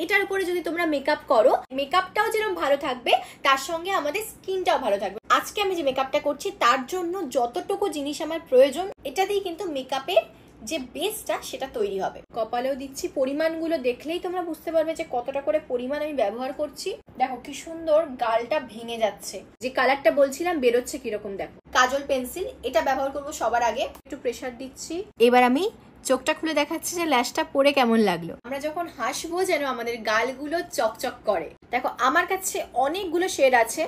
এটার উপরে যদি তোমরা মেকআপ করো, মেকআপটাও যেরকম ভালো থাকবে তার সঙ্গে আমাদের স্কিনটাও ভালো থাকবে। আজকে আমি যে মেকআপটা করছি তার জন্য যতটুকু জিনিস আমার প্রয়োজন এটা দিয়ে কিন্তু মেকআপের যে বেসটা সেটা তৈরি হবে। কপালেও দিচ্ছি, পরিমাণগুলো দেখলেই তোমরা বুঝতে পারবে যে কতটা করে পরিমাণ আমি ব্যবহার করছি। দেখো কি সুন্দর গালটা ভেঙে যাচ্ছে, যে কালারটা বলছিলাম বেরোচ্ছে কিরকম। দেখো কাজল পেন্সিল এটা ব্যবহার করব সবার আগে, একটু প্রেসার দিচ্ছি। এবার আমি চোখটা খুলে দেখাচ্ছি যে ল্যাশটা পরে কেমন লাগলো। আমরা যখন হাসবো যেন আমাদের গালগুলো চকচক করে। দেখো আমার কাছে অনেকগুলো শেড আছে।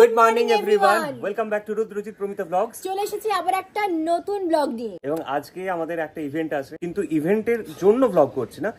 Good morning everyone, welcome back to Rudrajit Pramita blogs. চলে এসেছি আবার একটা নতুন ব্লগ নিয়ে, এবং আজকে আমাদের একটা ইভেন্ট আছে, কিন্তু ইভেন্টের জন্য ব্লগ করছি না,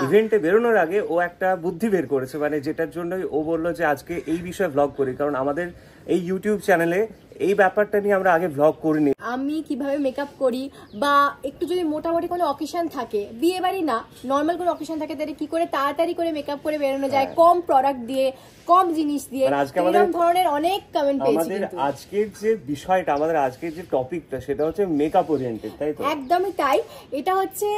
ইভেন্টে বেরোনোর আগে ও একটা বুদ্ধি বের করেছে, মানে যেটার জন্যই ও বললো যে আজকে এই বিষয়ে ব্লগ করি, কারণ আমাদের এই ইউটিউব চ্যানেলে এই ব্যাপারটা নিয়ে আমরা আগে ব্লগ করিনি। আমি কিভাবে মেকআপ করি বা একটু যদি মোটামুটি কোনো অকেশন থাকে, বিয়ে বাড়ি না নর্মাল কোনো অকেশন থাকে, তাহলে কি করে তাড়াতাড়ি করে মেকআপ করে বেরোনো যায় কম প্রোডাক্ট দিয়ে, কম জিনিস দিয়ে, এরকম ধরনের অনেক কমেন্ট পেয়েছি। আমাদের আজকের যে বিষয়টা, আমাদের আজকের যে টপিকটা সেটা হচ্ছে মেকআপ ওরিয়েন্টেড, তাই তো? একদমই তাই। এটা হচ্ছে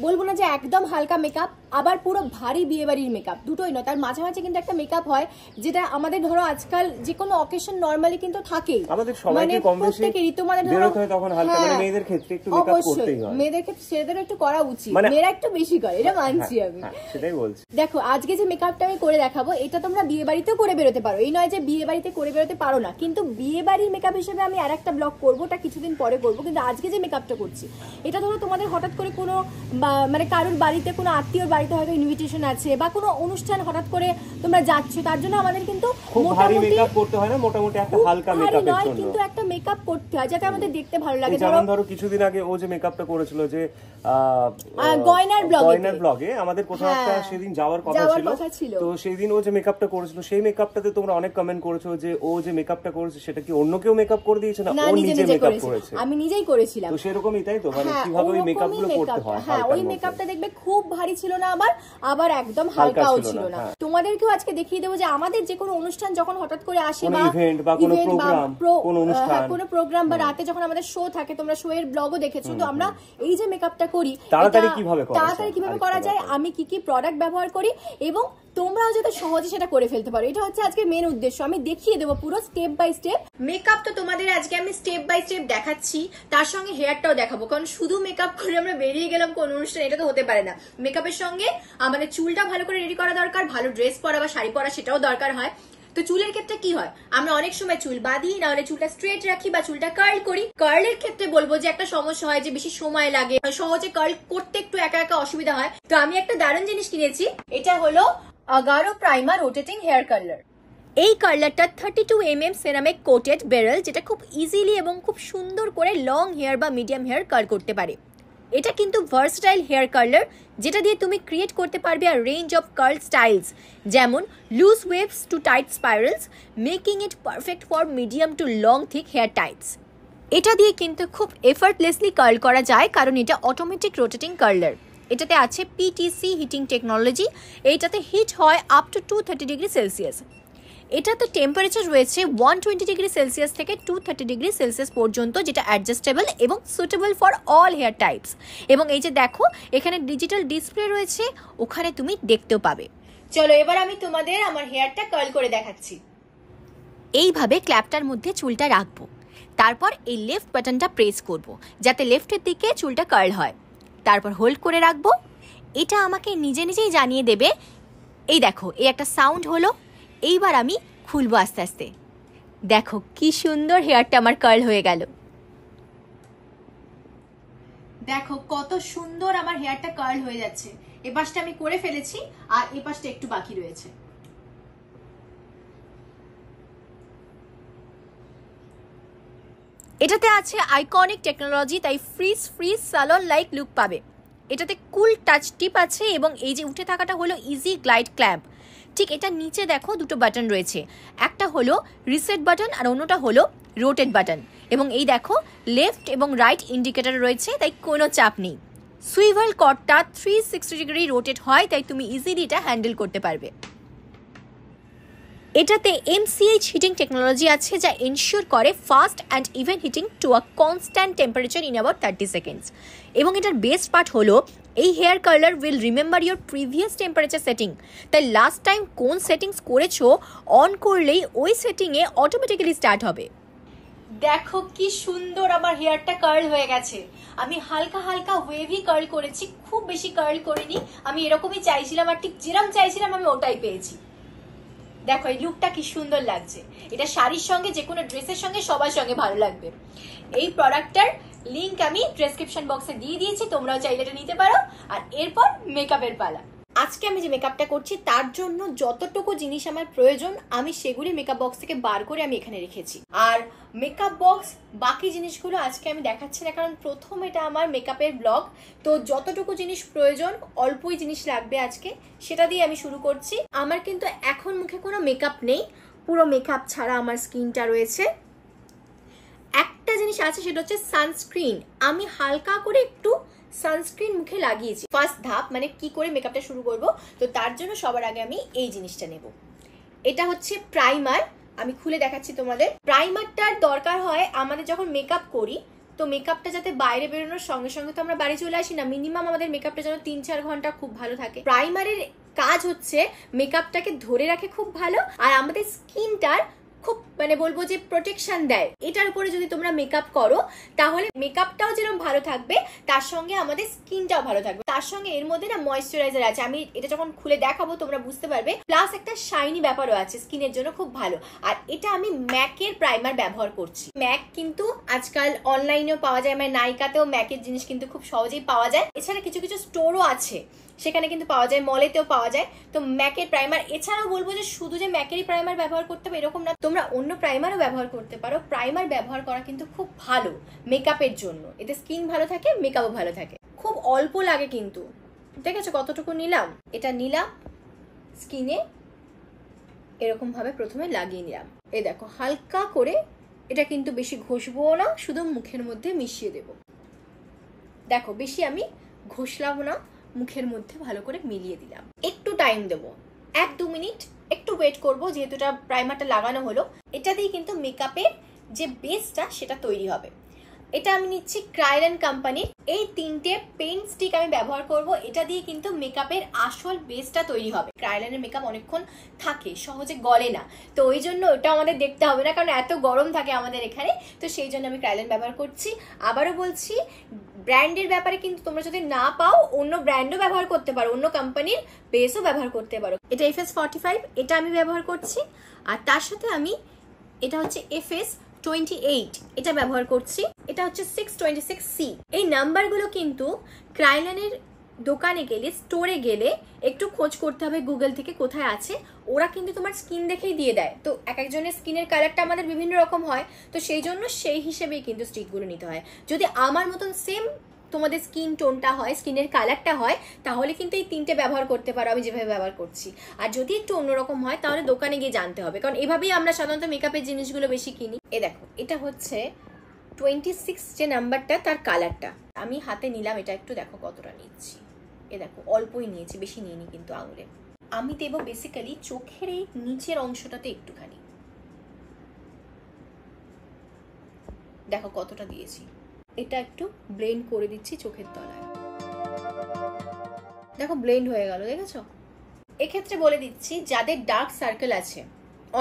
বলবো না যে একদম হালকা মেকআপ, আবার পুরো ভারী বিয়ে বাড়ির মেকআপ, দুটোই নয়, তার মাঝামাঝি কিন্তু একটা মেকআপ হয়, যেটা আমাদের ধরো আজকাল যে কোনো অকেশন নরমালি কিন্তু থাকেই, আমাদের সবাইকে কম বেশি তোমাদের ধরো তখন হালকা, মানে মেয়েদের ক্ষেত্রে একটু মেকআপ করতেই হয়, মেয়েদের ক্ষেত্রে সেটারও একটু করা উচিত, মেয়েরা একটু বেশি করে, এটা মানছি আমি, সেটাই বলছি। দেখো আজকে যে মেকআপটা আমি করে দেখাবো এটা তোমরা বিয়ে বাড়িতেও করে বেরোতে পারো, এই নয় যে বিয়ে বাড়িতে করে বেরোতে পারো না, কিন্তু বিয়ে বাড়ির মেকআপ হিসেবে আমি আরেকটা ব্লগ করবো, ওটা কিছুদিন পরে করবো, কিন্তু আজকে যে মেকআপটা করছি এটা ধরো তোমাদের হঠাৎ করে কোনো মানে কারোর বাড়িতে কোনো আত্মীয়র বাড়িতে হয়তো ইনভিটেশন আছে বা কোনো অনুষ্ঠান হঠাৎ করে তোমরা যাচ্ছ, তার জন্য আমাদের কিন্তু মোটামুটি মেকআপ করতে হয় না, মোটামুটি একটা হালকা মেকআপের জন্য কিন্তু একটা মেকআপ করতে হয় যাতে আমাদের দেখতে ভালো লাগে। যেমন ধরো কিছুদিন আগে ও যে মেকআপটা করেছিল যে গয়নার ব্লগে আমাদের কোথাও একটা সেদিন যাওয়ার কথা ছিল, তো সেদিন ও যে মেকআপটা করেছিল সেই মেকআপটাতে তোমরা অনেক কমেন্ট করেছো যে ও যে মেকআপটা করেছে সেটা কি অন্য কেউ মেকআপ করে দিয়েছে না ও নিজে মেকআপ করেছে। আমি নিজেই করেছিলাম, তো সেরকমই তাই তো, মানে কিভাবে ওই মেকআপগুলো করতে হয়। হ্যাঁ ওই মেকআপটা দেখবে খুব ভারী ছিল না, আবার একদম হালকাও ছিল না। তোমাদেরকেও আজকে দেখিয়ে দেবো যে আমাদের যে কোনো অনুষ্ঠান যখন হঠাৎ করে আসে বা ইভেন্ট বা কোনো প্রোগ্রাম, কোনো অনুষ্ঠান, কোনো প্রোগ্রাম বা রাতে যখন আমাদের শো থাকে, তোমরা শো এর ব্লগও দেখেছো, তো আমরা এই যে মেকআপটা করি তাড়াতাড়ি কিভাবে করা যায়, আমি কি কি প্রোডাক্ট ব্যবহার করি এবং তোমরাও যাতে সহজে সেটা করে ফেলতে পারো, এটা হচ্ছে আজকে মেন উদ্দেশ্য। আমি দেখিয়ে দেবো পুরো স্টেপ বাই স্টেপ মেকআপ। তো তোমাদের আজকে আমি স্টেপ বাই স্টেপ দেখাচ্ছি, তার সঙ্গে হেয়ারটাও দেখাবো, কারণ শুধু মেকআপ করে আমরা বেরিয়ে গেলাম কোন অনুষ্ঠান, এটা তো হতে পারে না। মেকআপের সঙ্গে আমাদের চুলটা ভালো করে রেডি করা দরকার, ভালো ড্রেস পরা বা শাড়ি পরা সেটাও দরকার হয়। তো চুলের ক্ষেত্রে কি হয়, আমরা অনেক সময় চুল বাঁধি, না হলে চুলটা স্ট্রেট রাখি বা চুলটা কার্ল করি। কার্লের ক্ষেত্রে বলবো যে একটা সমস্যা হয় যে বেশি সময় লাগে, সহজে কার্ল করতে একটু একা একা অসুবিধা হয়। তো আমি একটা দারুণ জিনিস কিনেছি, এটা হলো Agaro primer rotating hair curler. এই কার্লারটা 32 mm সেরামিক কোটেড বেরেল, যেটা খুব ইজিলি এবং খুব সুন্দর করে লং হেয়ার বা মিডিয়াম হেয়ার কার্ল করতে পারে। এটা কিন্তু ভার্সটাইল হেয়ার কার্লার, যেটা দিয়ে তুমি ক্রিয়েট করতে পারবে আর রেঞ্জ অফ কার্ল স্টাইলস, যেমন loose waves to tight spirals, making it perfect for medium to long thick hair types. এটা দিয়ে কিন্তু খুব এফার্টলেসলি কার্ল করা যায়, কারণ এটা অটোমেটিক রোটেটিং কার্লার। এটাতে আছে পিটিসি হিটিং টেকনোলজি, এইটাতে হিট হয় আপ টু 230 ডিগ্রি সেলসিয়াস। এটাতে টেম্পারেচার রয়েছে 120 ডিগ্রি সেলসিয়াস থেকে 230 ডিগ্রি সেলসিয়াস পর্যন্ত, যেটা অ্যাডজাস্টেবল এবং suitable for all hair types. এবং এই যে দেখো এখানে ডিজিটাল ডিসপ্লে রয়েছে, ওখানে তুমি দেখতেও পাবে। চলো এবার আমি তোমাদের আমার হেয়ারটা কার্ল করে দেখাচ্ছি। এইভাবে ক্ল্যাপটার মধ্যে চুলটা রাখবো, তারপর এই লেফট বাটনটা প্রেস করব যাতে লেফটের দিকে চুলটা কার্ল হয়, তারপর হোল্ড করে রাখবো। এটা আমাকে নিজে নিজেই জানিয়ে দেবে, এই দেখো এই একটা সাউন্ড হলো। এইবার আমি খুলবো আস্তে আস্তে, দেখো কি সুন্দর হেয়ারটা আমার কার্ল হয়ে গেল। দেখো কত সুন্দর আমার হেয়ারটা কার্ল হয়ে যাচ্ছে। এ পাশটা আমি করে ফেলেছি আর এ পাশটা একটু বাকি রয়েছে। এটাতে আছে আইকনিক টেকনোলজি, তাই ফ্রিজ সালন লাইক লুক পাবে। এটাতে কুল টাচ টিপ আছে এবং এই যে উঠে থাকাটা হলো ইজি গ্লাইড ক্ল্যাম্প। ঠিক এটা নিচে দেখো দুটো বাটন রয়েছে, একটা হলো রিসেট বাটন আর অন্যটা হলো রোটেট বাটন। এবং এই দেখো লেফট এবং রাইট ইন্ডিকেটর রয়েছে, তাই কোনো চাপ নেই। সুইভাল কর্ডটা 360 ডিগ্রি রোটেট হয়, তাই তুমি ইজিলি এটা হ্যান্ডেল করতে পারবে। এটাতে MCH হিটিং টেকনোলজি আছে, যা এনশিওর করে fast and even heating to a constant temperature in about 30 seconds. এবং এটার বেস্ট পার্ট হলো এই hair curler will remember your previous temperature setting. তাই লাস্ট টাইম কোন সেটিংস করেছো অন করলেই ওই সেটিংয়ে অটোমেটিক্যালি স্টার্ট হবে। দেখো কি সুন্দর আমার হেয়ারটা কার্ল হয়ে গেছে। আমি হালকা হালকা ওয়েভি কার্ল করেছি, খুব বেশি কার্ল করিনি। আমি এরকমই চাইছিলাম, আর ঠিক যেরকম চাইছিলাম আমি ওটাই পেয়েছি। দেখো এই লুকটা কি সুন্দর লাগছে। এটা শাড়ির সঙ্গে, যে কোনো ড্রেসের সঙ্গে, সবার সঙ্গে ভালো লাগবে। এই প্রোডাক্টটার লিংক আমি ডেসক্রিপশন বক্সে দিয়ে দিয়েছি, তোমরাও চাইলে এটা নিতে পারো। আর এরপর মেকআপের পালা। আজকে আমি যে মেকআপটা করছি তার জন্য যতটুকু জিনিস আমার প্রয়োজন আমি সেগুলি মেকআপ বক্স থেকে বার করে আমি এখানে রেখেছি। আর মেকআপ বক্স বাকি জিনিসগুলো আজকে আমি দেখাচ্ছি না, কারণ প্রথম এটা আমার মেকআপের ব্লগ। তো যতটুকু জিনিস প্রয়োজন, অল্পই জিনিস লাগবে আজকে, সেটা দিয়ে আমি শুরু করছি। আমার কিন্তু এখন মুখে কোনো মেকআপ নেই, পুরো মেকআপ ছাড়া আমার স্কিনটা রয়েছে। একটা জিনিস আছে, সেটা হচ্ছে সানস্ক্রিন। আমি হালকা করে একটু সানস্ক্রিন মুখে লাগিয়েছি। ফার্স্ট ধাপ মানে কি করে মেকআপটা শুরু করব, তো তার জন্য সবার আগে আমি এই জিনিসটা নেব। এটা হচ্ছে প্রাইমার, আমি খুলে দেখাচ্ছি তোমাদের। প্রাইমারটার দরকার হয় আমাদের যখন মেকআপ করি, তো মেকআপটা যাতে বাইরে বেরোনোর সঙ্গে সঙ্গে তো আমরা বাড়ি চলে আসি না, মিনিমাম আমাদের মেকআপটা যেন 3-4 ঘন্টা খুব ভালো থাকে। প্রাইমারের কাজ হচ্ছে মেকআপটাকে ধরে রাখে খুব ভালো, আর আমাদের স্কিনটার খুব মানে বলবো যে প্রোটেকশন দেয়। এটার উপরে যদি তোমরা মেকআপ করো তাহলে মেকআপটাও যেরকম ভালো থাকবে, তার সঙ্গে আমাদের স্কিনটাও ভালো থাকবে। তার সঙ্গে এর মধ্যে না ময়েশ্চারাইজার আছে, আমি এটা যখন খুলে দেখাবো তোমরা বুঝতে পারবে। প্লাস একটা শাইনি ব্যাপারও আছে, স্কিনের জন্য খুব ভালো। আর এটা আমি ম্যাকের প্রাইমার ব্যবহার করছি। ম্যাক কিন্তু আজকাল অনলাইনেও পাওয়া যায়, মানে নাইকাতেও ম্যাকের জিনিস কিন্তু খুব সহজেই পাওয়া যায়। এছাড়া কিছু কিছু স্টোরও আছে, সেখানে কিন্তু পাওয়া যায়, মলেতেও পাওয়া যায়। তো ম্যাকের প্রাইমার, এছাড়াও বলবো যে শুধু যে ম্যাকেরই প্রাইমার ব্যবহার করতে হবে এরকম না, তোমরা অন্য প্রাইমারও ব্যবহার করতে পারো। প্রাইমার ব্যবহার করা কিন্তু খুব ভালো মেকআপের জন্য, এতে স্কিন ভালো থাকে, মেকআপও ভালো থাকে। খুব অল্প লাগে কিন্তু, দেখেছো কতটুকু নিলাম। এটা নিলাম স্কিনে, এরকম ভাবে প্রথমে লাগিয়ে নিলাম। এই দেখো হালকা করে, এটা কিন্তু বেশি ঘষবো না, শুধু মুখের মধ্যে মিশিয়ে দেব। দেখো বেশি আমি ঘষলাম না, মুখের মধ্যে ভালো করে মিলিয়ে দিলাম। একটু টাইম দেবো, 1-2 মিনিট একটু ওয়েট করব, যেহেতু এটা প্রাইমারটা লাগানো হলো। এটা দিয়ে কিন্তু মেকআপের যে বেসটা সেটা তৈরি হবে। এটা আমি নিচ্ছি ক্রাইলন কোম্পানির এই 3টে পেইন্ট স্টিক আমি ব্যবহার করব। এটা দিয়ে কিন্তু মেকআপের আসল বেসটা তৈরি হবে। ক্রাইলনের মেকআপ অনেকক্ষণ থাকে, সহজে গলে না, তো ওই জন্য ওটা আমাদের দেখতে হবে না, কারণ এত গরম থাকে আমাদের এখানে। তো সেই জন্য আমি ক্রাইলন ব্যবহার করছি। আবারও বলছি, ব্র্যান্ডের ব্যাপারে কিন্তু তোমরা যদি না পাও অন্য ব্র্যান্ডও ব্যবহার করতে পারো, অন্য কোম্পানির বেসও ব্যবহার করতে পারো। এটা FS 45, এটা আমি ব্যবহার করছি। আর তার সাথে আমি এটা হচ্ছে FS 28, এটা ব্যবহার করছি। এটা হচ্ছে 626C। এই নাম্বারগুলো কিন্তু ক্রাইলনের দোকানে গেলে, স্টোরে গেলে একটু খোঁজ করতে হবে গুগল থেকে কোথায় আছে। ওরা কিন্তু তোমার স্কিন দেখেই দিয়ে দেয়। তো এক একজনের স্কিনের কালারটা আমাদের বিভিন্ন রকম হয়, তো সেই জন্য সেই হিসেবেই কিন্তু স্টিকগুলো নিতে হয়। যদি আমার মতন সেম তোমাদের স্কিন টোনটা হয়, স্কিনের কালারটা হয়, তাহলে কিন্তু এই 3টে ব্যবহার করতে পারো আমি যেভাবে ব্যবহার করছি। আর যদি একটু অন্যরকম হয় তাহলে দোকানে গিয়ে জানতে হবে, কারণ এভাবেই আমরা সাধারণত মেকআপের জিনিসগুলো বেশি কিনি। এ দেখো এটা হচ্ছে 26 যে নাম্বারটা, তার কালারটা আমি হাতে নিলাম। এটা একটু দেখো কতটা নিচ্ছি, এ দেখো অল্পই নিয়েছি, বেশি নিইনি কিন্তু আঙুলে। আমি দেব বেসিক্যালি চোখের এই নিচের অংশটাতে একটুখানি, দেখো কতটা দিয়েছি। এটা একটু ব্লেন্ড করে দিচ্ছি চোখের তলায়, দেখো ব্লেন্ড হয়ে গেল, দেখেছো। এক্ষেত্রে বলে দিচ্ছি, যাদের ডার্ক সার্কেল আছে,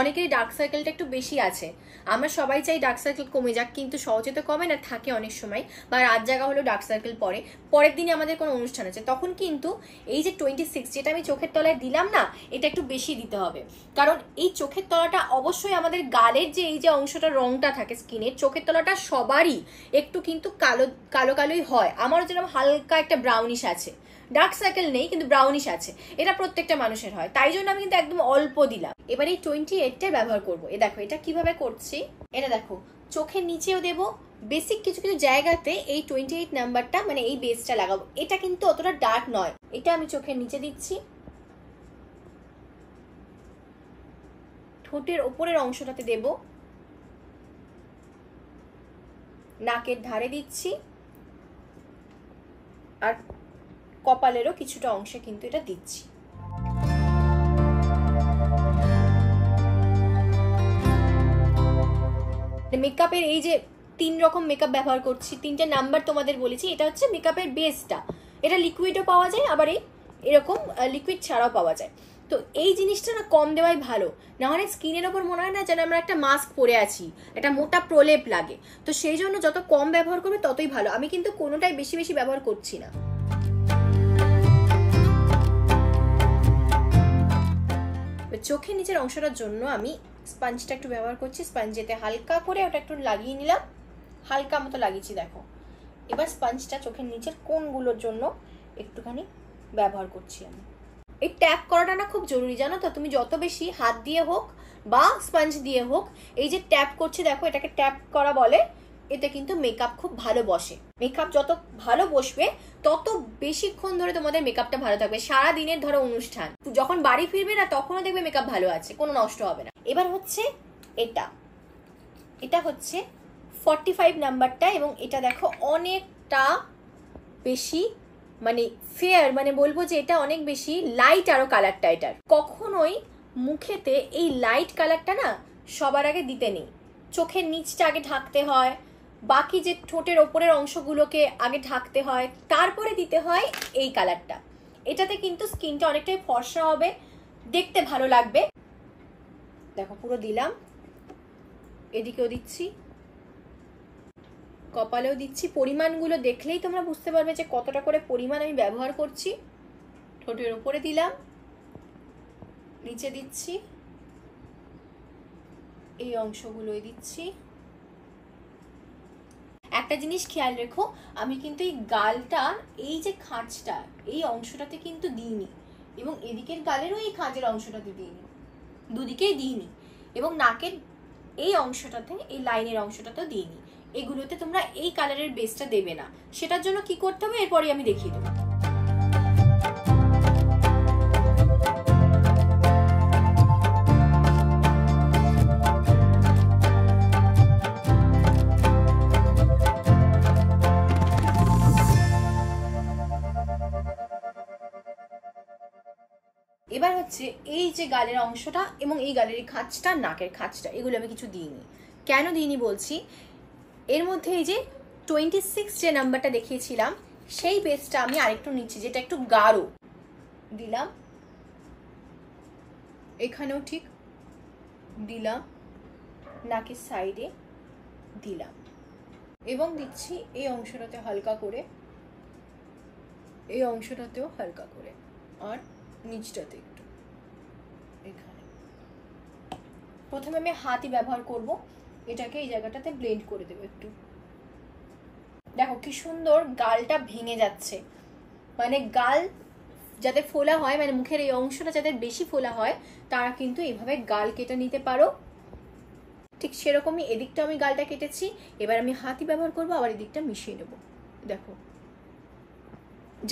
অনেকেরই ডার্ক সার্কেলটা একটু বেশি আছে, আমরা সবাই চাই ডার্ক সার্কেল কমে যাক, কিন্তু সহজে তো কমে না, থাকে অনেক সময়, বা রাত জাগা হলো ডার্ক সার্কেল পরে, পরের দিনে আমাদের কোনো অনুষ্ঠান আছে, তখন কিন্তু এই যে 26 যেটা আমি চোখের তলায় দিলাম না, এটা একটু বেশি দিতে হবে। কারণ এই চোখের তলাটা অবশ্যই আমাদের গালের যে এই যে অংশটা রংটা থাকে স্কিনের, চোখের তলাটা সবারই একটু কিন্তু কালো কালো কালোই হয়। আমারও যেরকম হালকা একটা ব্রাউনিশ আছে, ডার্ক সার্কেল নেই কিন্তু ব্রাউনিশ আছে, এটা প্রত্যেকটা মানুষের হয়, তাই জন্য আমি কিন্তু একদম অল্প দিলাম। এবার এই 28টা ব্যবহার করব। এ দেখো এটা কিভাবে করছি, এটা দেখো চোখের নিচেও দেব, বেসিক কিছু কিছু জায়গাতে এই 28 নাম্বারটা মানে এই বেসটা লাগাবো। এটা কিন্তু অতটা ডার্ক নয়, এটা আমি চোখের নিচে দিচ্ছি, ঠোঁটের ওপরের অংশটাতে দেব, নাকের ধারে দিচ্ছি, আর কপালেরও কিছুটা অংশে কিন্তু এটা দিচ্ছি। মেকআপের এই যে 3 রকম মেকআপ ব্যবহার করছি, 3টে নাম্বার তোমাদের বলেছি। এটা হচ্ছে মেকআপের বেসটা, এটা লিকুইডও পাওয়া যায়, আবার এরকম লিকুইড ছাড়াও পাওয়া যায়। তো এই জিনিসটা না কম দেওয়াই ভালো, না হলে স্কিনের ওপর মনে হয় না যেন আমরা একটা মাস্ক পরে আছি, একটা মোটা প্রলেপ লাগে। তো সেই জন্য যত কম ব্যবহার করবে ততই ভালো। আমি কিন্তু কোনোটাই বেশি বেশি ব্যবহার করছি না। চোখের নিচের অংশটার জন্য আমি স্পঞ্জটা একটু ব্যবহার করছি। স্পঞ্জেতে হালকা করে ওটা একটু লাগিয়ে নিলাম, হালকা মতো লাগিয়েছি দেখো। এবার স্পঞ্জটা চোখের নিচের কোণগুলোর জন্য একটুখানি ব্যবহার করছি আমি। এই ট্যাপ করাটা না খুব জরুরি, জানো তো? তুমি যত বেশি হাত দিয়ে হোক বা স্পঞ্জ দিয়ে হোক, এই যে ট্যাপ করছি দেখো, এটাকে ট্যাপ করা বলে। এতে কিন্তু মেকআপ খুব ভালো বসে। মেকআপ যত ভালো বসবে তত বেশিক্ষণ ধরে তোমাদের মেকআপটা ভালো থাকবে। সারা দিনের ধরো অনুষ্ঠান, যখন বাড়ি ফিরবে না তখনও দেখবে মেকআপ ভালো আছে, কোনো নষ্ট হবে না। এবার হচ্ছে এটা হচ্ছে 45 নাম্বারটা, এবং এটা দেখো অনেকটা বেশি মানে ফেয়ার, মানে বলবো যে এটা অনেক বেশি লাইট আরো কালারটা এটার। কখনোই মুখেতে এই লাইট কালারটা না সবার আগে দিতে নেই। চোখের নিচটা আগে ঢাকতে হয়, বাকি যে ঠোঁটের ওপরের অংশগুলোকে আগে ঢাকতে হয়, তারপরে দিতে হয় এই কালারটা। এটাতে কিন্তু স্কিনটা অনেকটাই ফর্সা হবে, দেখতে ভালো লাগবে। দেখো পুরো দিলাম, এদিকেও দিচ্ছি, কপালেও দিচ্ছি। পরিমাণগুলো দেখলেই তোমরা বুঝতে পারবে যে কতটা করে পরিমাণ আমি ব্যবহার করছি। ঠোঁটের উপরে দিলাম, নিচে দিচ্ছি, এই অংশগুলোই দিচ্ছি। একটা জিনিস খেয়াল রেখো, আমি কিন্তু এই গালটার এই যে খাঁজটা, এই অংশটাতে কিন্তু দিইনি, এবং এদিকের গালেরও এই খাঁজের অংশটাতে দিইনি, দুদিকেই দিইনি, এবং নাকের এই অংশটাতে, এই লাইনের অংশটাতেও দিইনি। এগুলোতে তোমরা এই কালারের বেসটা দেবে না। সেটার জন্য কি করতে হবে এরপরে আমি দেখিয়ে দেবো। এবার হচ্ছে এই যে গালের অংশটা এবং এই গালের খাঁজটা, নাকের খাঁজটা, এগুলো আমি কিছু দিইনি। কেন দিইনি বলছি, এর মধ্যে এই যে 26 যে নাম্বারটা দেখিয়েছিলাম সেই বেসটা আমি আরেকটু নিচ্ছি, যেটা একটু গাঢ় দিলাম। এখানেও ঠিক দিলাম, নাকের সাইডে দিলাম, এবং দিচ্ছি এই অংশটাতে হালকা করে, এই অংশটাতেও হালকা করে, আর নিচটাতে একটু। এখানে প্রথমে আমি হাতই ব্যবহার করব, এটাকে এই জায়গাটাতে ব্লেন্ড করে দেবো একটু। দেখো কি সুন্দর গালটা ভেঙে যাচ্ছে। মানে গাল যাতে ফোলা হয়, মানে মুখের এই অংশটা যাদের বেশি ফোলা হয়, তারা কিন্তু এইভাবে গাল কেটে নিতে পারো। ঠিক সেরকমই এদিকটা আমি গালটা কেটেছি। এবার আমি হাতই ব্যবহার করবো, আবার এদিকটা মিশিয়ে নেবো। দেখো,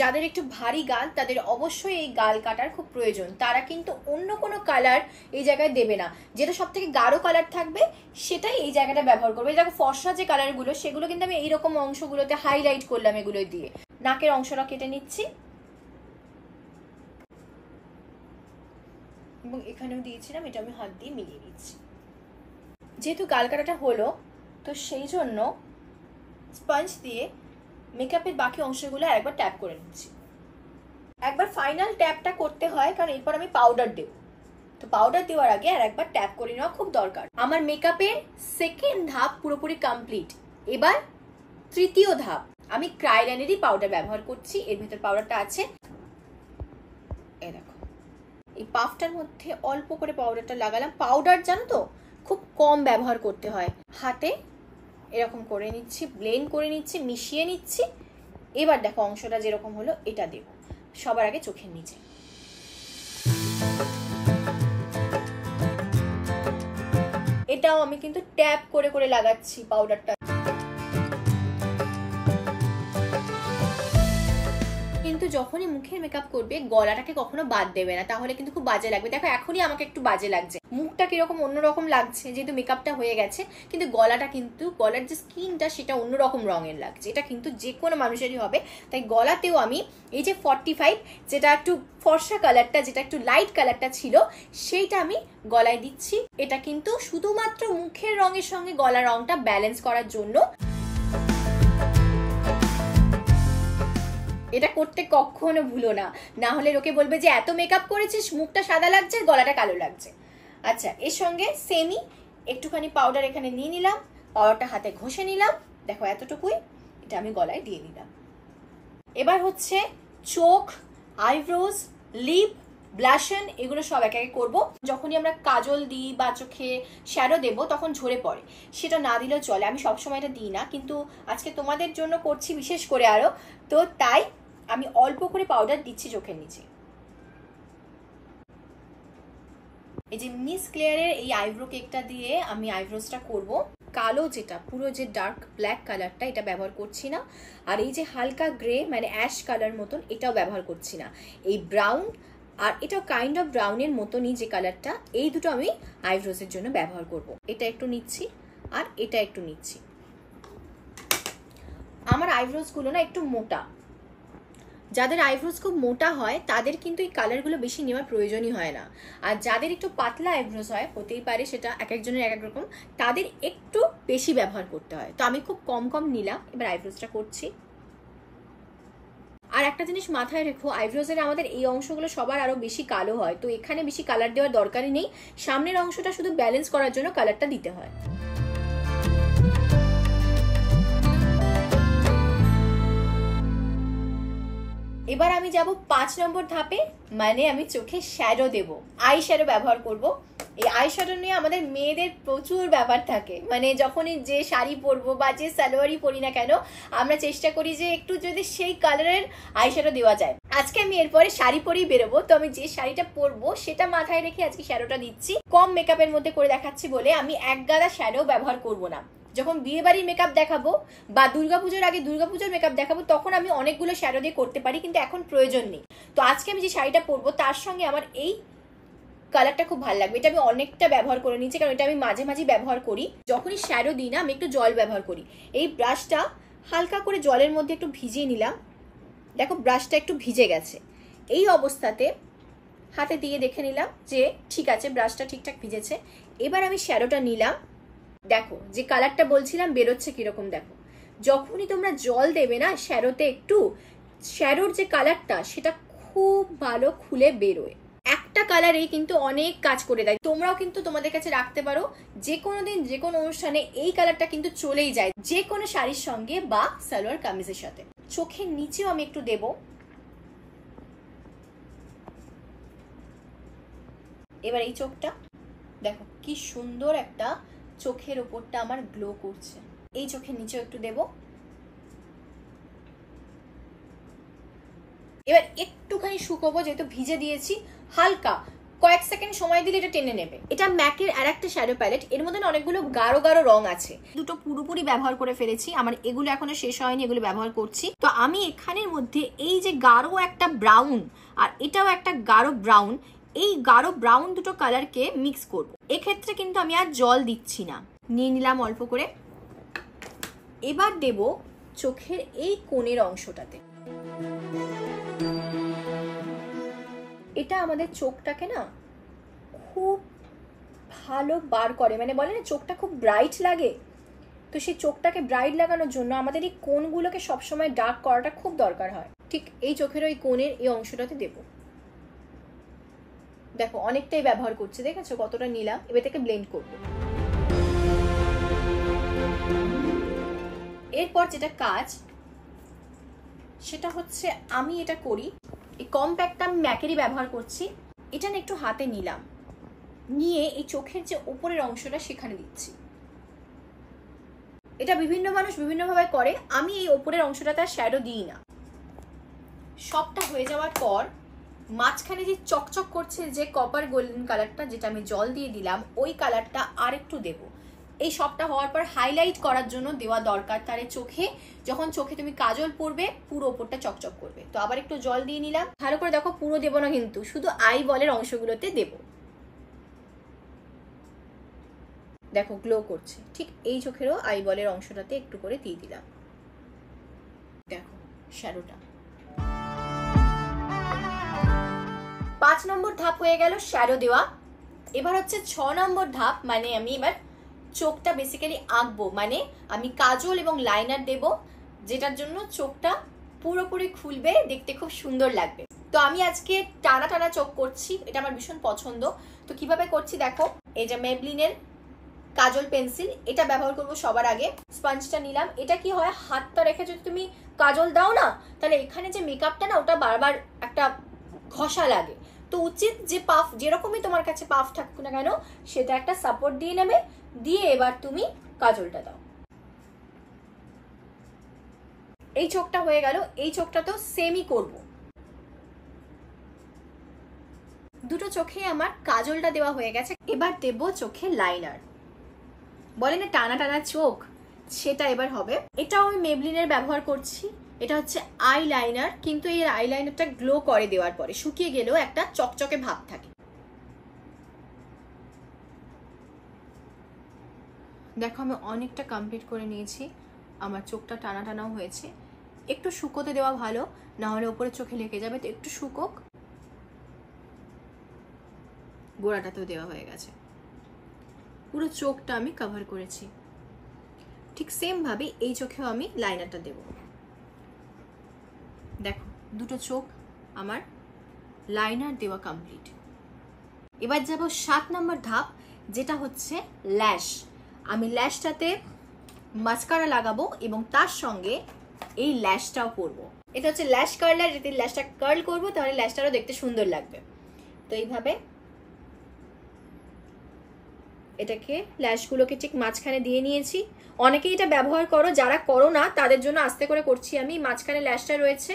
যাদের একটু ভারী গাল তাদের অবশ্যই এই গাল কাটার খুব প্রয়োজন। তারা কিন্তু অন্য কোনো কালার এই জায়গায় দেবে না, যেটা সব থেকে গাঢ় কালার থাকবে সেটাই এই জায়গাটা ব্যবহার করবে। দেখো ফর্সা যে কালারগুলো, সেগুলো কিন্তু আমি এইরকম অংশগুলোতে হাইলাইট করলাম এগুলো দিয়ে। নাকের অংশটা কেটে নিচ্ছি, এবং এখানেও দিয়েছিলাম, এটা আমি হাত দিয়ে মিলিয়ে নিচ্ছি। যেহেতু গাল কাটাটা হলো, তো সেই জন্য স্পঞ্জ দিয়ে মেকআপের বাকি অংশগুলো একবার ট্যাপ করে নিচ্ছি। একবার ফাইনাল ট্যাপটা করতে হয়, কারণ এরপর আমি পাউডার দেব। তো পাউডার দেওয়ার আগে আর একবার ট্যাপ করে নেওয়া খুব দরকার। আমার মেকআপের সেকেন্ড ধাপ পুরোপুরি কমপ্লিট। এবার তৃতীয় ধাপ, আমি ক্রাইলাইনেরই পাউডার ব্যবহার করছি। এর ভিতর পাউডারটা আছে, এই দেখো। এই পাফটার মধ্যে অল্প করে পাউডারটা লাগালাম। পাউডার জানো তো খুব কম ব্যবহার করতে হয়। হাতে এরকম করে নিচ্ছি, ব্লেন্ড করে নিচ্ছি, মিশিয়ে নিচ্ছি। এবার দেখো অংশটা যেরকম হলো, এটা দেব সবার আগে চোখের নিচে। এটাও আমি কিন্তু ট্যাপ করে করে লাগাচ্ছি পাউডারটা। কিন্তু যখনই মুখের মেকআপ করবে গলাটাকে কখনো বাদ দেবে না, তাহলে কিন্তু খুব বাজে লাগবে। দেখো এখনই আমাকে একটু বাজে লাগছে, মুখটা কিরকম অন্যরকম লাগছে যেহেতু মেকআপটা হয়ে গেছে, কিন্তু গলাটা কিন্তু গলার যে স্কিনটা সেটা অন্যরকম রঙের লাগছে। এটা কিন্তু যে কোনো মানুষেরই হবে। তাই গলাতেও আমি এই যে 45 যেটা একটু ফর্সা কালারটা, যেটা একটু লাইট কালারটা ছিল, সেইটা আমি গলায় দিচ্ছি। এটা কিন্তু শুধুমাত্র মুখের রঙের সঙ্গে গলার রংটা ব্যালেন্স করার জন্য। এটা করতে কখনো ভুলো না, না হলে লোকে বলবে যে এত মেকআপ করেছিস, মুখটা সাদা লাগছে, গলাটা কালো লাগছে। আচ্ছা, এর সঙ্গে সেমি একটুখানি পাউডার এখানে নিয়ে নিলাম, পাউডারটা হাতে ঘষে নিলাম, দেখো এতটুকুই, এটা আমি গলায় দিয়ে নিলাম। এবার হচ্ছে চোখ, আইব্রোজ, লিপ, ব্লাশন, এগুলো সব একে একে করবো। যখনই আমরা কাজল দিই বা চোখে শ্যাডো দেবো তখন ঝরে পড়ে, সেটা না দিলেও চলে। আমি সবসময় এটা দিই না, কিন্তু আজকে তোমাদের জন্য করছি বিশেষ করে আরো, তো তাই আমি অল্প করে পাউডার দিচ্ছি চোখের নিচে। এই যে মিস ক্লেয়ারের এই আইব্রো কেকটা দিয়ে আমি আইব্রোজটা করব। কালো যেটা পুরো যে ডার্ক ব্ল্যাক কালারটা, এটা ব্যবহার করছি না। আর এই যে হালকা গ্রে মানে অ্যাশ কালার মতন, এটাও ব্যবহার করছি না। এই ব্রাউন আর এটাও কাইন্ড অফ ব্রাউনের মতনই যে কালারটা, এই দুটো আমি আইব্রোজের জন্য ব্যবহার করব। এটা একটু নিচ্ছি আর এটা একটু নিচ্ছি। আমার আইব্রোজ গুলো না একটু মোটা, যাদের আইব্রোজ খুব মোটা হয় তাদের কিন্তু এই কালারগুলো বেশি নেওয়ার প্রয়োজনই হয় না। আর যাদের একটু পাতলা আইব্রোজ হয়, হতেই পারে সেটা এক একজনের এক এক রকম, তাদের একটু বেশি ব্যবহার করতে হয়। তো আমি খুব কম কম নিলাম। এবার আইব্রোজটা করছি। আর একটা জিনিস মাথায় রেখো, আইব্রোজের আমাদের এই অংশগুলো সবার আরো বেশি কালো হয়, তো এখানে বেশি কালার দেওয়ার দরকারই নেই। সামনের অংশটা শুধু ব্যালেন্স করার জন্য কালারটা দিতে হয়। এবার আমি যাব 5 নম্বর ধাপে, মানে আমি চোখে শ্যাডো দেব, আই শ্যাডো ব্যবহার করব। এই আই শ্যাডো নিয়ে আমাদের মেয়েদের প্রচুর ব্যাপার থাকে, মানে যখনই যে শাড়ি পরবো বা যে সালোয়ারই পরি না কেন, আমরা চেষ্টা করি যে একটু যদি সেই কালারের আই শ্যাডো দেওয়া যায়। আজকে আমি এরপরে শাড়ি পরেই বেরোবো, তো আমি যে শাড়িটা পরবো সেটা মাথায় রেখে আজকে শ্যাডোটা দিচ্ছি। কম মেকআপের মধ্যে করে দেখাচ্ছি বলে আমি এক গাদা শ্যাডো ব্যবহার করব না। যখন বিয়ে বাড়ির মেকআপ দেখাবো বা দুর্গাপুজোর আগে দুর্গাপুজোর মেকআপ দেখাবো তখন আমি অনেকগুলো শ্যাডো দিয়ে করতে পারি, কিন্তু এখন প্রয়োজন নেই। তো আজকে আমি যে শাড়িটা পরবো তার সঙ্গে আমার এই কালারটা খুব ভালো লাগবে। এটা আমি অনেকটা ব্যবহার করে নিচ্ছি, কারণ এটা আমি মাঝে মাঝে ব্যবহার করি। যখনই শ্যাডো দিই না আমি একটু জল ব্যবহার করি। এই ব্রাশটা হালকা করে জলের মধ্যে একটু ভিজিয়ে নিলাম। দেখো ব্রাশটা একটু ভিজে গেছে। এই অবস্থাতে হাতে দিয়ে দেখে নিলাম যে ঠিক আছে, ব্রাশটা ঠিকঠাক ভিজেছে। এবার আমি শ্যাডোটা নিলাম। দেখো যে কালারটা বলছিলাম বেরোচ্ছে কিরকম, দেখো যখনই তোমরা জল দেবে না শ্যাডোতে, একটু শ্যাডোর যে কালারটা সেটা খুব ভালো খুলে বেরোয়। একটা কালারেই কিন্তু অনেক কাজ করে দেয়। তোমরাও কিন্তু তোমাদের কাছে রাখতে পারো, যে কোনো দিন যে কোনো অনুষ্ঠানে এই কালারটা কিন্তু চলেই যায়, যে কোনো শাড়ির সঙ্গে বা সালোয়ার কামিজের সাথে। চোখের নিচেও আমি একটু দেব। এবার এই চোখটা দেখো কি সুন্দর একটা চোখের ওপরটা আমার গ্লো করছে। এই চোখের নিচেও একটু দেব। এবার একটুখানি শুকোবো, যেহেতু ভিজে দিয়েছি, হালকা কয়েক সেকেন্ড সময় দিলে এটা টেনে নেবে। এটা ম্যাকের আর একটা শ্যাডো প্যালেট, এর মধ্যে অনেকগুলো গাঢ় গাঢ় রং আছে। দুটো পুরোপুরি ব্যবহার করে ফেলেছি, আমার এগুলো এখনো শেষ হয়নি, এগুলো ব্যবহার করছি। তো আমি এখানের মধ্যে এই যে গাঢ় একটা ব্রাউন আর এটাও একটা গাঢ় ব্রাউন, এই গাঢ় ব্রাউন দুটো কালারকে মিক্স করব। এক্ষেত্রে কিন্তু আমি আর জল দিচ্ছি না, নিয়ে নিলাম অল্প করে। এবার দেব চোখের এই কোণের অংশটাতে। এটা আমাদের চোখটাকে না খুব ভালো বার করে, মানে বলে না চোখটা খুব ব্রাইট লাগে, তো সেই চোখটাকে ব্রাইট লাগানোর জন্য আমাদের এই কোণগুলোকে সবসময় ডার্ক করাটা খুব দরকার হয়। ঠিক এই চোখের ওই কোণের এই অংশটাতে দেব। দেখো অনেকটাই ব্যবহার করছি, দেখেছো কতটা নিলাম। এবার থেকে ব্লেন্ড করব। এরপর যেটা কাজ সেটা হচ্ছে আমি এটা করি, এই কম্প্যাক্টটা আমি ম্যাকেরই ব্যবহার করছি। এটা না একটু হাতে নিলাম, নিয়ে এই চোখের যে উপরের অংশটা সেখানে দিচ্ছি। এটা বিভিন্ন মানুষ বিভিন্নভাবে করে, আমি এই উপরের অংশটাতে আর শ্যাডো দিই না। সবটা হয়ে যাওয়ার পর মাঝখানে যে চকচক করছে যে কপার গোল্ডেন কালারটা, যেটা আমি জল দিয়ে দিলাম, ওই কালারটা আর একটু দেব। এই সবটা হওয়ার পর হাইলাইট করার জন্য দেওয়া দরকার, তাহলে চোখে যখন চোখে তুমি কাজল পরবে পুরো ওপরটা চকচক করবে। তো আবার একটু জল দিয়ে নিলাম, ভালো করে দেখো, পুরো দেবো না কিন্তু, শুধু আই বলের অংশগুলোতে দেব। দেখো গ্লো করছে, ঠিক এই চোখেরও আই বলের অংশটাতে একটু করে দিয়ে দিলাম। দেখো শ্যাডোটা। 5 নম্বর ধাপ হয়ে গেল শ্যাডো দেওয়া। এবার হচ্ছে 6 নম্বর ধাপ, মানে আমি এবার চোখটা বেসিক্যালি আঁকবো, মানে আমি কাজল এবং লাইনার দেব, যেটার জন্য চোখটা পুরোপুরি খুলবে, দেখতে খুব সুন্দর লাগবে। তো আমি আজকে টানা টানা চোখ করছি, এটা আমার ভীষণ পছন্দ। তো কিভাবে করছি দেখো, এই যে মেবলিনের কাজল পেন্সিল, এটা ব্যবহার করব সবার আগে। স্পঞ্জটা নিলাম, এটা কি হয় হাতটা রেখে যদি তুমি কাজল দাও না, তাহলে এখানে যে মেকআপটা না ওটা বারবার একটা ঘষা লাগে। তো উচিত যে পাফ, যেরকমই তোমার কাছে পাফ থাকুক না কেন, সেটা একটা সাপোর্ট দিয়ে নেবে, দিয়ে এবার তুমি কাজলটা দাও। এই চোখটা হয়ে গেল, এই চোখটা তো সেমই করব। দুটো চোখে আমার কাজলটা দেওয়া হয়ে গেছে, এবার দেব চোখে লাইনার। বলে না টানা টানা চোখ, সেটা এবার হবে। এটাও আমি মেবলিনের ব্যবহার করছি, এটা হচ্ছে আই লাইনার, কিন্তু এই আই লাইনারটা গ্লো করে দেওয়ার পরে, শুকিয়ে গেলেও একটা চকচকে ভাব থাকে। দেখো আমি অনেকটা কমপ্লিট করে নিয়েছি, আমার চোখটা টানা টানাও হয়েছে। একটু শুকোতে দেওয়া ভালো, না হলে ওপরে চোখে লেগে যাবে, তো একটু শুকোক। গোড়াটাতেও দেওয়া হয়ে গেছে, পুরো চোখটা আমি কভার করেছি। ঠিক সেম ভাবে এই চোখেও আমি লাইনারটা দেব। দেখো দুটো চোখ আমার লাইনার দেওয়া কমপ্লিট। এবার যাব 7 নম্বর ধাপ, যেটা হচ্ছে ল্যাশ। আমি ল্যাশটাতে মাস্কারা লাগাবো এবং তার সঙ্গে এই ল্যাশটাও করবো। এটা হচ্ছে ল্যাশ কার্লার, যদি ল্যাশটা কার্ল করবো তাহলে ল্যাশটারও দেখতে সুন্দর লাগবে। তো এইভাবে এটাকে ল্যাশগুলোকে ঠিক মাঝখানে দিয়ে নিয়েছি। অনেকেই এটা ব্যবহার করো, যারা করো না তাদের জন্য আস্তে করে করছি আমি। মাঝখানে ল্যাশটা রয়েছে,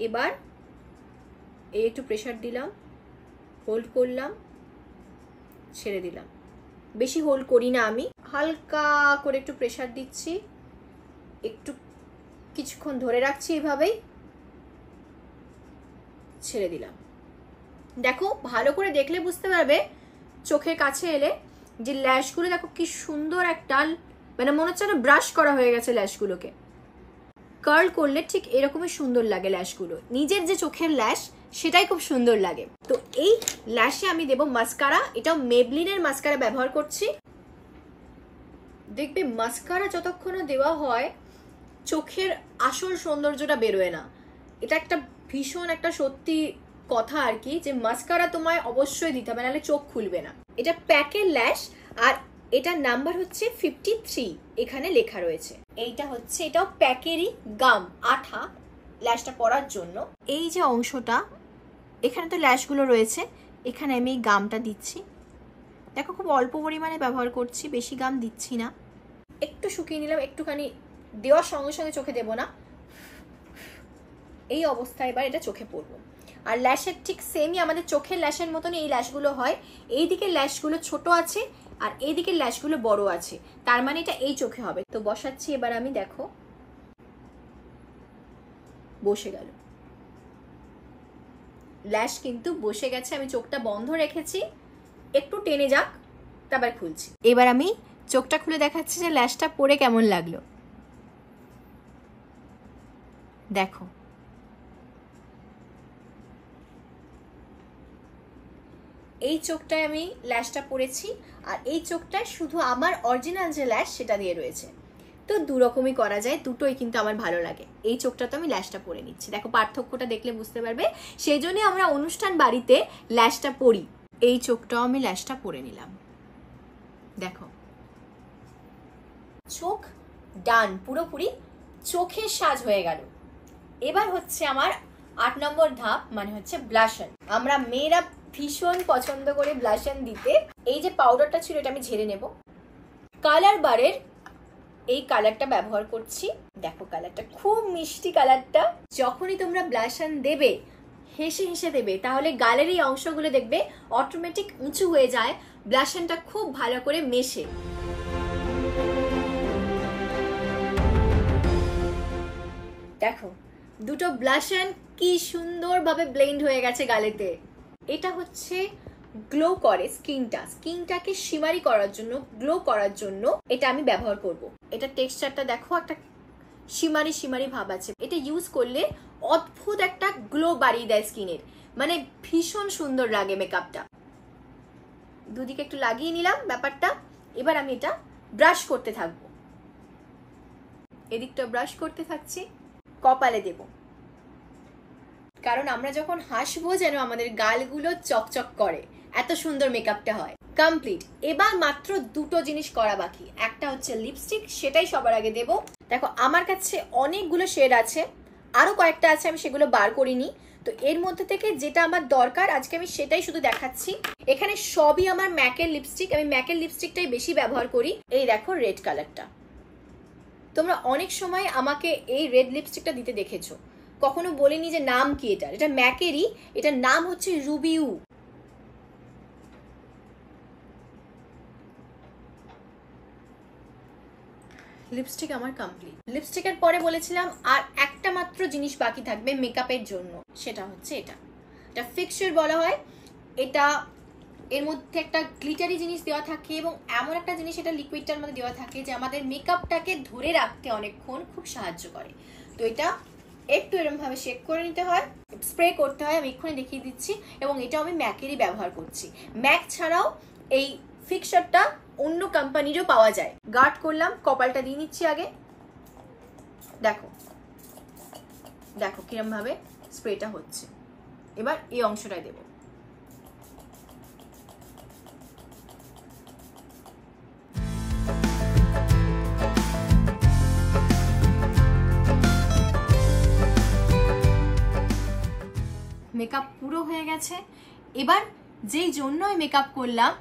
এবার এই একটু প্রেসার দিলাম, হোল্ড করলাম, ছেড়ে দিলাম। বেশি হোল্ড করি না আমি, হালকা করে একটু প্রেসার দিচ্ছি, একটু কিছুক্ষণ ধরে রাখছি, এভাবেই ছেড়ে দিলাম। দেখো ভালো করে দেখলে বুঝতে পারবে চোখের কাছে এলে যে ল্যাশগুলো দেখো কি সুন্দর একটা, মানে মনে হচ্ছে না ব্রাশ করা হয়ে গেছে ল্যাশগুলোকে। কার্ল করলে ঠিক এরকমই সুন্দর লাগে ল্যাশগুলো, নিজের যে চোখের ল্যাশ সেটাই খুব সুন্দর লাগে। তো এই ল্যাশে আমি দেব মাস্কারা, এটাও মেবলিনের মাস্কারা ব্যবহার করছি। দেখবে মাস্কারা যতক্ষণ দেওয়া হয় চোখের আসল সৌন্দর্যটা বেরোয় না। এটা একটা ভীষণ একটা সত্যি কথা আর কি, যে মাস্কারা তোমায় অবশ্যই দিতে হবে, নাহলে চোখ খুলবে না। এটা প্যাকের ল্যাশ, আর এটার নাম্বার হচ্ছে 53, এখানে লেখা রয়েছে। এইটা হচ্ছে, এটাও প্যাকেরই গাম, আঠা ল্যাশটা পরার জন্য। এই যে অংশটা এখানে তো ল্যাশগুলো রয়েছে, এখানে আমি এই গামটা দিচ্ছি। দেখো খুব অল্প পরিমাণে ব্যবহার করছি, বেশি গাম দিচ্ছি না। একটু শুকিয়ে নিলাম, একটুখানি দেওয়ার সঙ্গে সঙ্গে চোখে দেব না, এই অবস্থায় এবার এটা চোখে পরবো। আর ল্যাশের ঠিক সেমই আমাদের চোখের ল্যাশের মতনই এই ল্যাশগুলো হয়। এই দিকের ল্যাশগুলো ছোট আছে আর এই দিকের ল্যাশগুলো বড় আছে, তার মানে এটা এই চোখে হবে। তো বসাচ্ছি এবার আমি, দেখো বসে গেল ল্যাশ, কিন্তু বসে গেছে। আমি চোখটা বন্ধ রেখেছি, একটু টেনে যাক তারপর খুলছি। এবার আমি চোখটা খুলে দেখাচ্ছি যে ল্যাশটা পরে কেমন লাগলো। দেখো এই চোখটায় আমি ল্যাশটা পরেছি, আর এই চোখটায় শুধু আমার অরিজিনাল যে ল্যাশ সেটা দিয়ে রয়েছে। তো দু রকমই করা যায়, দুটোই কিন্তু আমার ভালো লাগে। এই চোখটা তো আমি ল্যাশটা পরে নিচ্ছি, দেখো পার্থক্যটা দেখলে বুঝতে পারবে। সেই জন্য আমরা অনুষ্ঠান বাড়িতে ল্যাশটা পরি। এই চোখটাও আমি ল্যাশটা পরে নিলাম। দেখো চোখ ডান, পুরোপুরি চোখের সাজ হয়ে গেল। এবার হচ্ছে আমার 8 নম্বর ধাপ, মানে হচ্ছে ব্লাশন। আমরা মেয়েরা ভীষণ পছন্দ করে ব্লাশন দিতে। এই যে পাউডারটা ছিল এটা আমি ঝেড়ে নেব। কালার বারের এই কালারটা ব্যবহার করছি। দেখো কালারটা খুব মিষ্টি কালারটা। যখনই তোমরা ব্লাশন দেবে হেসে হেসে দেবে, তাহলে গালের এই অংশগুলো দেখবে অটোমেটিক উঁচু হয়ে যায়, ব্লাশনটা খুব ভালো করে মেশে। দেখো দুটো ব্লাশন কি সুন্দরভাবে ব্লেন্ড হয়ে গেছে গালেতে। এটা হচ্ছে গ্লো করে স্কিনটাকে শিমারি করার জন্য, গ্লো করার জন্য এটা আমি ব্যবহার করব। এটা টেক্সচারটা দেখো, একটা শিমারি শিমারি ভাব আছে। এটা ইউজ করলে অদ্ভুত একটা গ্লো বাড়িয়ে দেয় স্কিনের, মানে ভীষণ সুন্দর লাগে মেকআপটা। দুদিকে একটু লাগিয়ে নিলাম ব্যাপারটা। এবার আমি এটা ব্রাশ করতে থাকবো, এদিকটা ব্রাশ করতে থাকছি, কপালে দেব, কারণ আমরা যখন হাসবো যেন আমাদের গালগুলো চকচক করে, এত সুন্দর মেকআপটা হয়। কমপ্লিট। এবার মাত্র দুটো জিনিস করা বাকি, একটা হচ্ছে লিপস্টিক, সেটাই সবার আগে দেব। দেখো আমার কাছে অনেকগুলো শেড আছে, আরো কয়েকটা আছে, আমি সেগুলো বার করিনি। তো এর মধ্যে থেকে যেটা আমার দরকার আজকে আমি সেটাই শুধু দেখাচ্ছি। এখানে সবই আমার ম্যাকের লিপস্টিক, আমি ম্যাকের লিপস্টিকটাই বেশি ব্যবহার করি। এই দেখো রেড কালারটা, তোমরা অনেক সময় আমাকে এই রেড লিপস্টিকটা দিতে দেখেছো, কখনো বলিনি যে নাম কি এটা। এটা ম্যাকেরই, এটার নাম হচ্ছে রুবিউ। লিপস্টিক আমার কমপ্লিট। লিপস্টিকের পরে বলেছিলাম আর একটা মাত্র জিনিস বাকি থাকবে মেকআপের জন্য, সেটা হচ্ছে এটা ফিক্সার বলা হয়। এটা এর মধ্যে একটা গ্লিটারি জিনিস দেওয়া থাকে এবং এমন একটা জিনিস এটা লিকুইডটার মধ্যে দেওয়া থাকে যে আমাদের মেকআপটাকে ধরে রাখতে অনেকক্ষণ খুব সাহায্য করে। তো এটা একটু এরকম ভাবে শেক করে নিতে হয়, স্প্রে করতে হয়, আমি এক্ষুনি দেখিয়ে দিচ্ছি। এবং এটা আমি ম্যাকেরই ব্যবহার করছি। ম্যাক ছাড়াও এই ফিক্সারটা অন্য কোম্পানিরও পাওয়া যায়। গার্ড করলাম, কপালটা দিয়ে নিচ্ছি আগে। দেখো দেখো কিরম ভাবে স্প্রেটা হচ্ছে। এবার এই অংশটাই দেব। মেকআপ পুরো হয়ে গেছে। এবার যেই জন্য আমি মেকআপ করলাম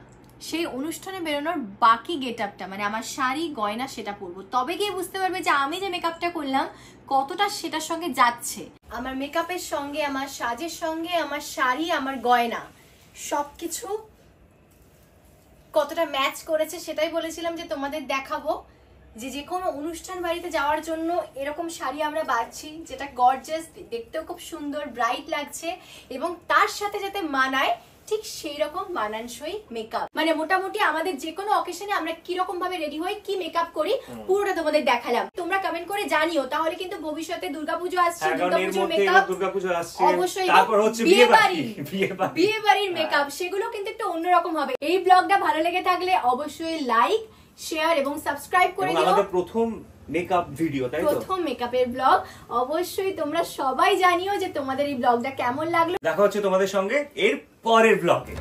সেই অনুষ্ঠানে বেরোনোর বাকি গেটআপটা, মানে আমার শাড়ি গয়না সেটা পরবো, তবে গিয়ে বুঝতে পারবে যে আমি যে মেকআপটা করলাম কতটা সেটার সঙ্গে যাচ্ছে। আমার মেকআপের সঙ্গে, আমার সাজের সঙ্গে, আমার শাড়ি, আমার গয়না সবকিছু কতটা ম্যাচ করেছে সেটাই বলেছিলাম যে তোমাদের দেখাবো। যে কোনো অনুষ্ঠান বাড়িতে যাওয়ার জন্য এরকম শাড়ি আমরা বাছছি, যেটা গর্জিয়াস, দেখতেও খুব সুন্দর, ব্রাইট লাগছে এবং তার সাথে যাতে মানায় ঠিক সেই রকম মানানসই মেকআপ। মানে মোটামুটি আমাদের যে কোনো অকেশনে আমরা কিরকম ভাবে রেডি হই, কি মেকআপ করি, পুরোটা তোমাদের দেখালাম। তোমরা কমেন্ট করে জানিও, তাহলে কিন্তু ভবিষ্যতে দুর্গাপুজো আসছে, দুর্গাপুজোর মেকআপ অবশ্যই, তারপর হচ্ছে বিয়ে বাড়ির মেকআপ, সেগুলো কিন্তু একটু অন্যরকম হবে। এই ব্লগটা ভালো লেগে থাকলে অবশ্যই লাইক, শেয়ার এবং সাবস্ক্রাইব করে দিও। আমাদের প্রথম মেকআপ ভিডিও, তাই তো, প্রথম মেকআপের ব্লগ। অবশ্যই তোমরা সবাই জানিও যে তোমাদের এই ব্লগটা কেমন লাগলো। দেখা হচ্ছে তোমাদের সঙ্গে এর পরের ব্লগে।